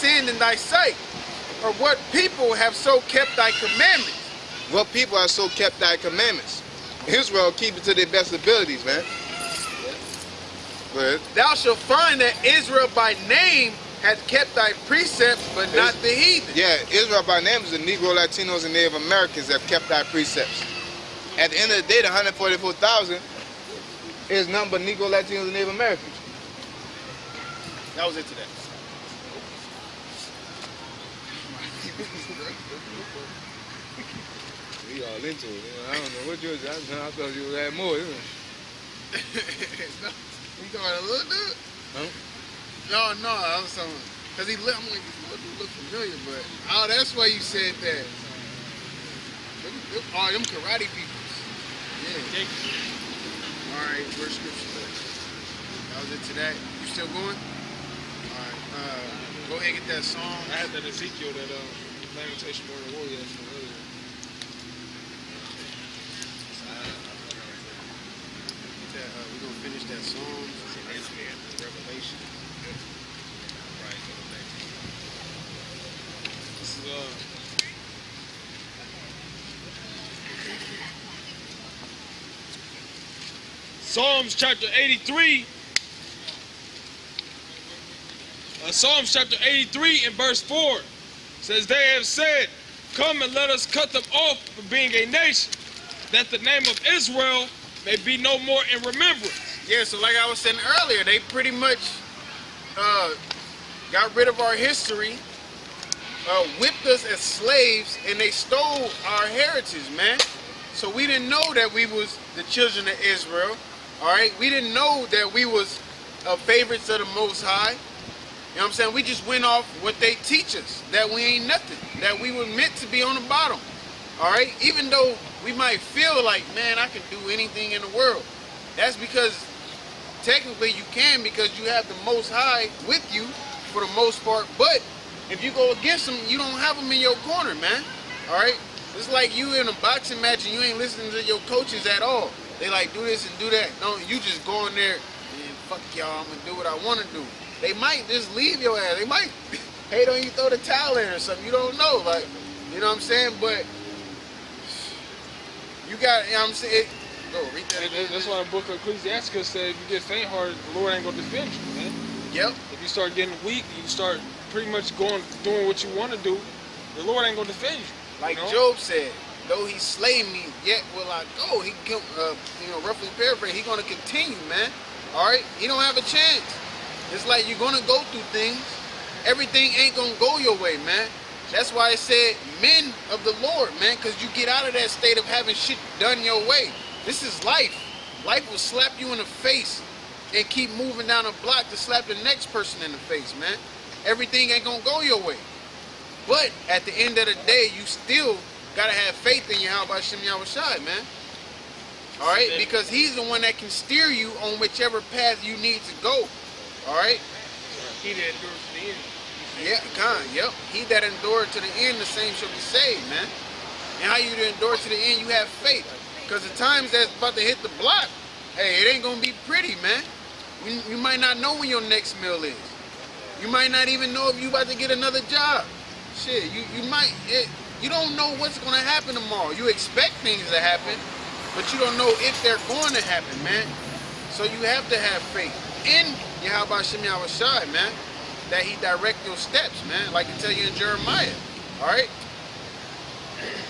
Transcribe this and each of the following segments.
sinned in thy sight? Or what people have so kept thy commandments? What people have so kept thy commandments? Israel keep it to their best abilities, man. Go ahead. Thou shalt find that Israel by name hath kept thy precepts, but not the heathen. Yeah, Israel by name is the Negro, Latinos, and Native Americans that have kept thy precepts. At the end of the day, the 144,000 is nothing but Negro, Latinos, and Native Americans. That was it today. We all into it. I don't know what yours is. I thought you would add more. You talking about a little dude? Huh? No, I was talking. Cause he look, I'm like, this little dude look familiar, but that's why you said that. Oh, them karate peoples. Yeah. All right, where's scripture? That was it today. You still going? All right. Go ahead and get that song. I had that Ezekiel, that Lamentation Morning Warrior from earlier. We're gonna finish that song. Revelation. This is Psalms chapter 83. Psalms chapter 83 and verse 4 says, they have said, come and let us cut them off for being a nation, that the name of Israel may be no more in remembrance. Yeah, so like I was saying earlier, they pretty much got rid of our history, whipped us as slaves, and they stole our heritage, man. So we didn't know that we was the children of Israel, all right? We didn't know that we was favorites of the Most High. You know what I'm saying? We just went off what they teach us, that we ain't nothing, that we were meant to be on the bottom, all right? Even though we might feel like, man, I can do anything in the world. That's because technically you can, because you have the Most High with you for the most part. But if you go against them, you don't have them in your corner, man. All right? It's like you in a boxing match and you ain't listening to your coaches at all. They like, do this and do that. No, you just go in there and fuck y'all, I'm going to do what I want to do. They might just leave your ass. They might hate on you, throw the towel in or something. You don't know. Like, you know what I'm saying? But you got, you know what I'm saying? Go, read that. That's why the book of Ecclesiastes said, if you get faint-hearted, the Lord ain't going to defend you, man. Yep. If you start getting weak, you start pretty much doing what you want to do, the Lord ain't going to defend you. Like, you know? Job said, though he slay me, yet will I go. He, roughly paraphrase, he's going to continue, man. All right? He don't have a chance. It's like you're going to go through things. Everything ain't going to go your way, man. That's why it said men of the Lord, man, because you get out of that state of having shit done your way. This is life. Life will slap you in the face and keep moving down the block to slap the next person in the face, man. Everything ain't going to go your way. But at the end of the day, you still got to have faith in Yahweh Shem Yahushai, man. All right? Because he's the one that can steer you on whichever path you need to go. All right? He that endures to the end. Yeah, yep. He that endured to the end, the same shall be saved, man. And how you endure to the end, you have faith. Because the times that's about to hit the block, hey, it ain't going to be pretty, man. You might not know when your next meal is. You might not even know if you about to get another job. Shit, you don't know what's going to happen tomorrow. You expect things to happen, but you don't know if they're going to happen, man. So you have to have faith in Yahweh Shem Yahushai, man, that he direct your steps, man, like it tell you in Jeremiah. All right?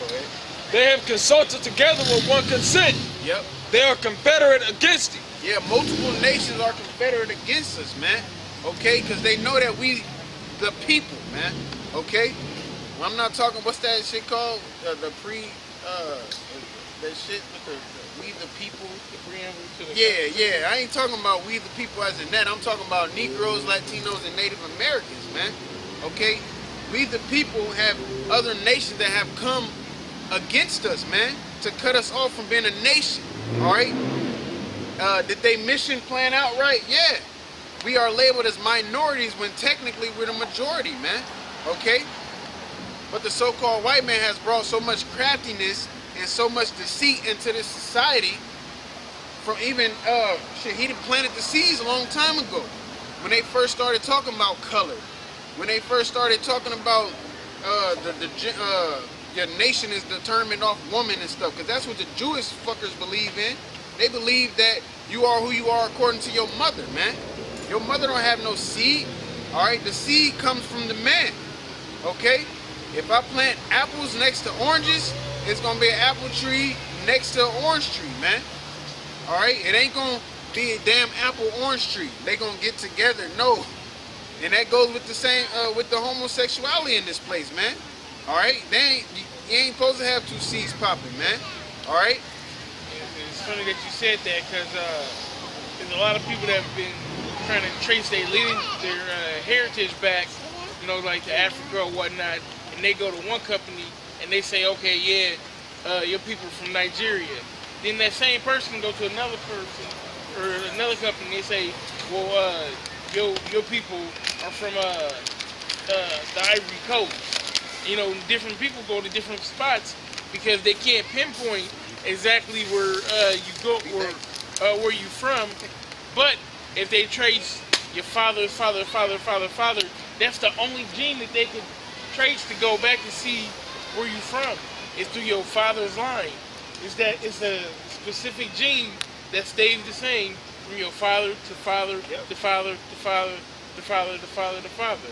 Go ahead. They have consulted together with one consent. Yep. They are confederate against it. Yeah, multiple nations are confederate against us, man. Okay? Because they know that we, the people, man. Okay? I'm not talking, what's that shit called? That shit with the we the people. The preamble to the Yeah. I ain't talking about we the people as in that. I'm talking about Negroes, Latinos, and Native Americans, man. Okay? We the people have other nations that have come against us, man, to cut us off from being a nation. All right? Did they mission plan out right? Yeah. We are labeled as minorities when technically we're the majority, man. Okay? But the so-called white man has brought so much craftiness and so much deceit into this society from even, he planted the seeds a long time ago when they first started talking about color. when they first started talking about your nation is determined off woman and stuff, because that's what the Jewish fuckers believe in. They believe that you are who you are according to your mother, man. Your mother don't have no seed, all right? The seed comes from the man, okay? If I plant apples next to oranges, it's gonna be an apple tree next to an orange tree, man. All right? It ain't gonna be a damn apple orange tree. They gonna get together, no. And that goes with the same, with the homosexuality in this place, man. All right? You ain't supposed to have two seeds popping, man. All right? It's funny that you said that, because there's a lot of people that have been trying to trace their heritage back, you know, like to Africa or whatnot, and they go to one company and they say, okay, yeah, your people from Nigeria. Then that same person can go to another person or another company and they say, well, your people are from the Ivory Coast. You know, different people go to different spots because they can't pinpoint exactly where you go, where you from. But if they trace your father's father, that's the only gene that they can trace to go back and see where you from. It's through your father's line. It's a specific gene that stays the same from your father to father, to father, to father, to father, to father, to father.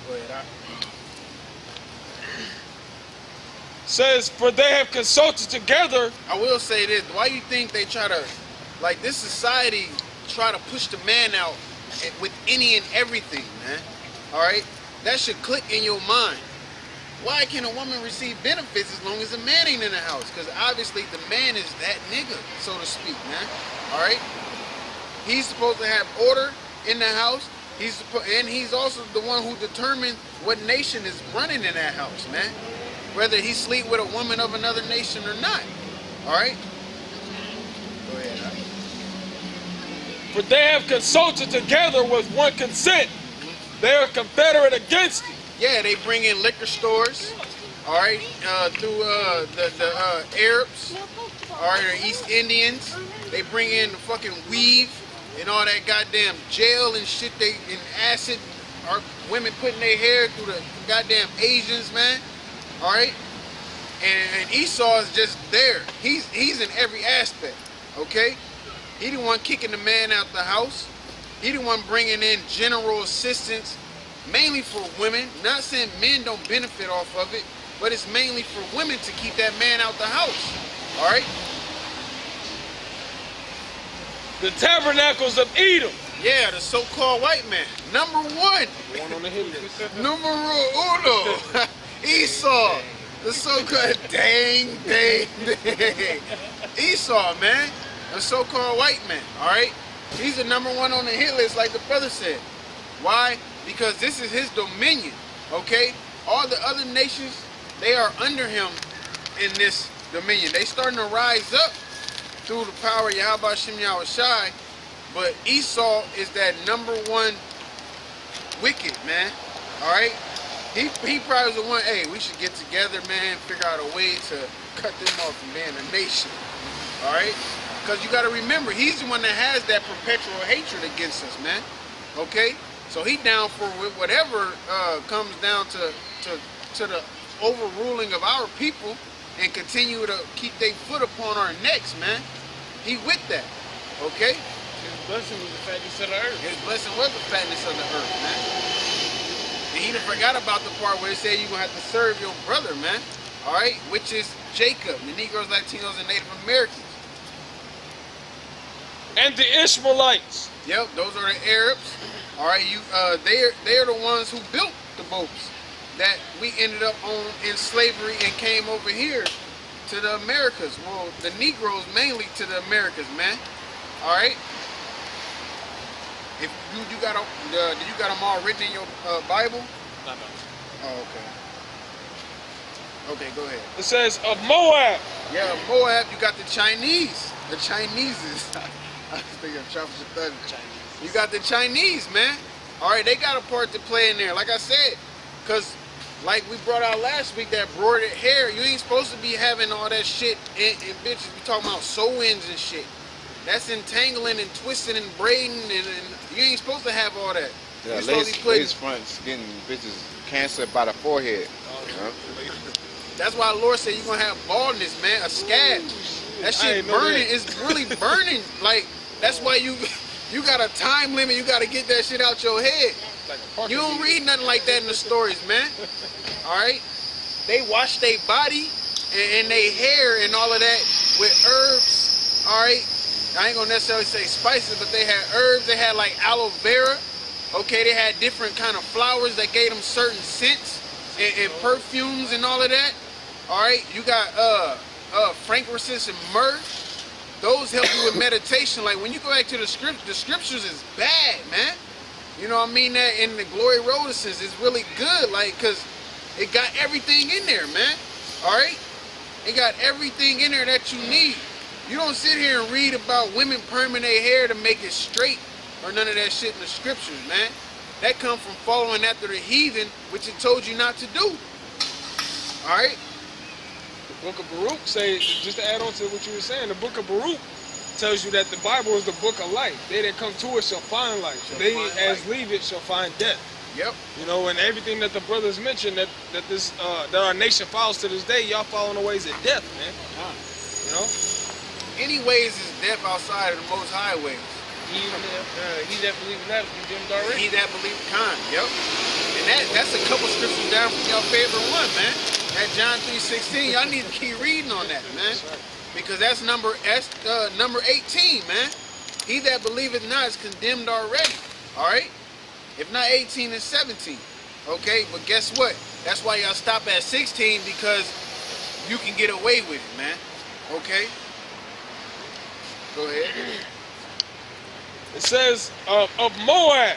Go ahead. Says, for they have consulted together. I will say this. Why you think they try to, like this society, try to push the man out with any and everything, man? All right? That should click in your mind. Why can a woman receive benefits as long as a man ain't in the house? Because obviously the man is that nigga, so to speak, man. All right? He's supposed to have order in the house. And he's also the one who determines what nation is running in that house, man. Whether he sleep with a woman of another nation or not. All right? Go ahead. For they have consulted together with one consent. They are confederate against it. Yeah, they bring in liquor stores, all right, through the Arabs, all right, or East Indians. They bring in the fucking weave and all that goddamn gel and shit. And acid, or women putting their hair through the goddamn Asians, man. All right, and Esau is just there. He's in every aspect. Okay, he the one kicking the man out the house. He the one bringing in general assistance, mainly for women. Not saying men don't benefit off of it, but it's mainly for women to keep that man out the house. All right. The tabernacles of Edom. Yeah, the so-called white man. Number one. One on the hit list. Numero uno. Esau. The so-called dang. Esau, man. The so-called white man. All right. He's the number one on the hit list, like the brother said. Why? Because this is his dominion. Okay. All the other nations, they are under him in this dominion. They starting to rise up through the power of Yahweh Shem Yahushai, but Esau is that number one wicked, man. All right, he probably was the one. Hey, we should get together, man. Figure out a way to cut them off from being a nation. All right, because you got to remember, he's the one that has that perpetual hatred against us, man. Okay, so he down for whatever comes down to the overruling of our people and continue to keep their foot upon our necks, man. He with that, okay? His blessing was the fatness of the earth. His blessing was the fatness of the earth, man. And he done forgot about the part where it said you're going to have to serve your brother, man. All right? Which is Jacob, the Negroes, Latinos, and Native Americans. And the Ishmaelites. Yep, those are the Arabs. All right, they're the ones who built the boats that we ended up on in slavery and came over here to the Americas. Well, the Negroes mainly to the Americas, man. All right. If you got them all written in your Bible? No. Oh, okay. Okay, go ahead. It says of Moab. Yeah, Moab. You got the Chinese. The Chineses. I was thinking of Chinese. You got the Chinese, man. All right, they got a part to play in there. Like I said, because like we brought out last week, that broidered hair, you ain't supposed to be having all that shit in bitches. We talking about sew-ins and shit. That's entangling and twisting and braiding, and you ain't supposed to have all that. Yeah, You supposed to be lace fronts getting bitches cancer by the forehead. That's why the Lord said you're gonna have baldness, man, a scab. That I shit ain't know burning. that. It's really burning. Like, that's why you got a time limit. You gotta get that shit out your head. Like You don't read nothing like that in the stories, man. All right? They wash their body and their hair and all of that with herbs. All right? I ain't gonna necessarily say spices, but they had herbs. They had like aloe vera. Okay, they had different kind of flowers that gave them certain scents and perfumes and all of that. All right? You got frankincense and myrrh. Those help you with meditation. Like when you go back to the scriptures is bad, man. You know what I mean? That in the Glory Rhodescence is really good, like, cause it got everything in there, man. All right, it got everything in there that you need. You don't sit here and read about women perming their hair to make it straight or none of that shit in the scriptures, man. That come from following after the heathen, which it told you not to do. All right. The book of Baruch say, just to add on to what you were saying, the book of Baruch tells you that the Bible is the book of life. They that come to it shall find life. They as leave it shall find death. Yep. You know, and everything that the brothers mentioned that our nation follows to this day, y'all following the ways of death, man. You know? Any ways is death outside of the most high ways. He that believe in that is condemned already. He that believe kind. Yep. And that's a couple scriptures down from your favorite one, man. That John 3:16. Y'all need to keep reading on that, man. Because that's number 18, man. He that believeth not is condemned already. All right? If not 18 and 17. Okay? But guess what? That's why y'all stop at 16, because you can get away with it, man. Okay? Go ahead. It says of Moab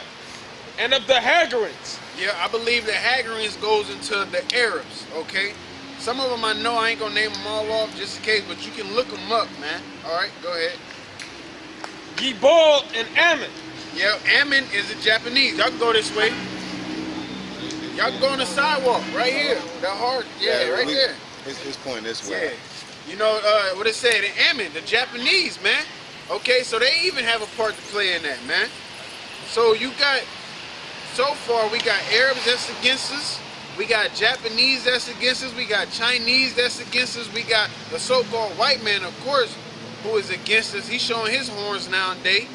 and of the Hagarites. Yeah, I believe the Hagarites goes into the Arabs, okay? Some of them I know, I ain't gonna name them all off just in case, but you can look them up, man. All right, go ahead. Gebal and Ammon. Yeah, Ammon is the Japanese. Y'all can go this way. Y'all can go on the sidewalk right here. That hard, right there. It's pointing this Yeah. way. You know what it said? Ammon, the Japanese, man. Okay, so they even have a part to play in that, man. So you got, so far we got Arabs that's against us. We got Japanese that's against us. We got Chinese that's against us. We got the so-called white man, of course, who is against us. He's showing his horns nowadays.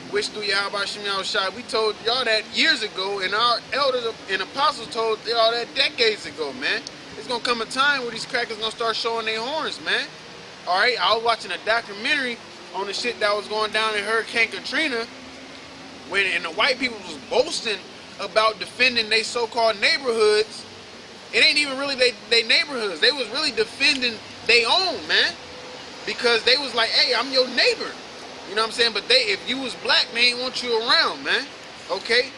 Which through Yahweh Shem Yahushua, we told y'all that years ago, and our elders and apostles told y'all that decades ago, man. It's gonna come a time where these crackers gonna start showing their horns, man. All right, I was watching a documentary on the shit that was going down in Hurricane Katrina, and the white people was boasting about defending their so-called neighborhoods. It ain't even really they neighborhoods. They was really defending their own, man, because they was like, hey, I'm your neighbor. You know what I'm saying? But if you was black, they ain't want you around, man. Okay?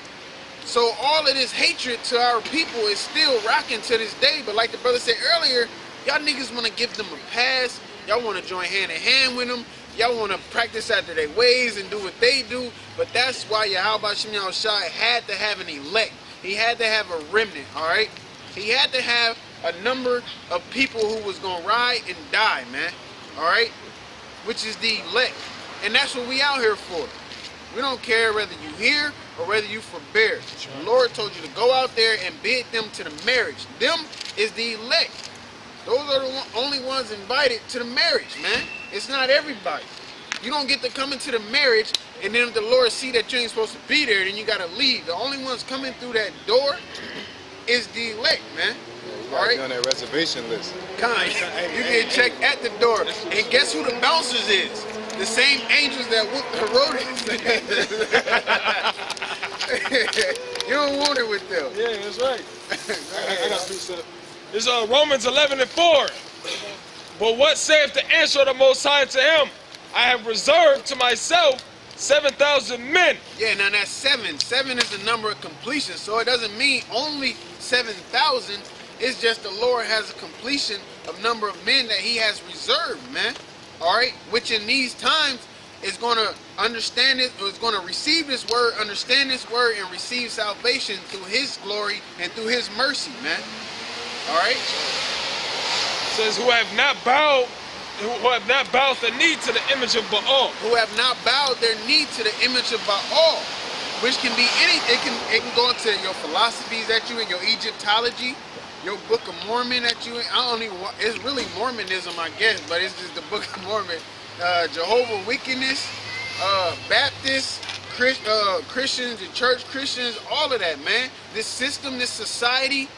So all of this hatred to our people is still rocking to this day. But like the brother said earlier, y'all niggas want to give them a pass. Y'all want to join hand in hand with them. Y'all want to practice after their ways and do what they do. But that's why Yahweh Shem Yahushua had to have an elect. He had to have a remnant, all right? He had to have a number of people who was going to ride and die, man. All right? Which is the elect. And that's what we out here for. We don't care whether you here or whether you forbear. The Lord told you to go out there and bid them to the marriage. Them is the elect. Those are the only ones invited to the marriage, man. It's not everybody. You don't get to come into the marriage, and then if the Lord see that you ain't supposed to be there, then you got to leave. The only ones coming through that door is the elect, man. All right? On that reservation list. Kind. You get checked at the door. And guess who the bouncers is? The same angels that whooped Herodes. You don't want it with them. Yeah, that's right. I got to set up. It's Romans 11:4. But what saith the answer of the Most High to him? I have reserved to myself 7,000 men. Yeah, now that's 7. 7 is the number of completion. So it doesn't mean only 7,000. It's just the Lord has a completion of number of men that he has reserved, man. All right? Which in these times is going to understand it, or is going to receive this word, understand this word, and receive salvation through his glory and through his mercy, man. All right? It says, who have not bowed the knee to the image of Baal. Who have not bowed their knee to the image of Baal. which can be any. It can go into your philosophies that you in, your Egyptology, your Book of Mormon that you in. I don't even. It's really Mormonism, I guess, but it's just the Book of Mormon. Jehovah Wickedness, Baptists, Christians, the church Christians, all of that, man. This system, this society,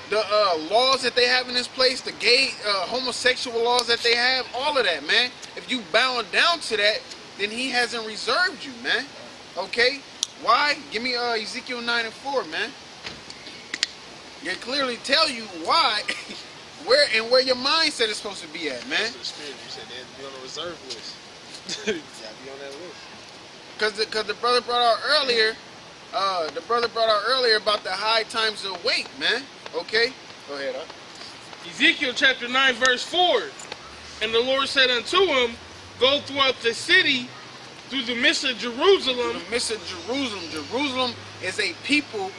the laws that they have in this place, the gay, homosexual laws that they have, all of that, man. If you bow down to that, then he hasn't reserved you, man. Okay? Why? Give me Ezekiel 9:4, man. They clearly tell you why, where your mindset is supposed to be at, man. The spirit, you said they had to be on the reserve list. You gotta be on that list. Cause the brother brought out earlier, about the high times of wait, man. Okay? Go ahead, huh? Ezekiel chapter 9, verse 4. And the Lord said unto him, go throughout the city, through the midst of Jerusalem. The midst of Jerusalem. Jerusalem is a people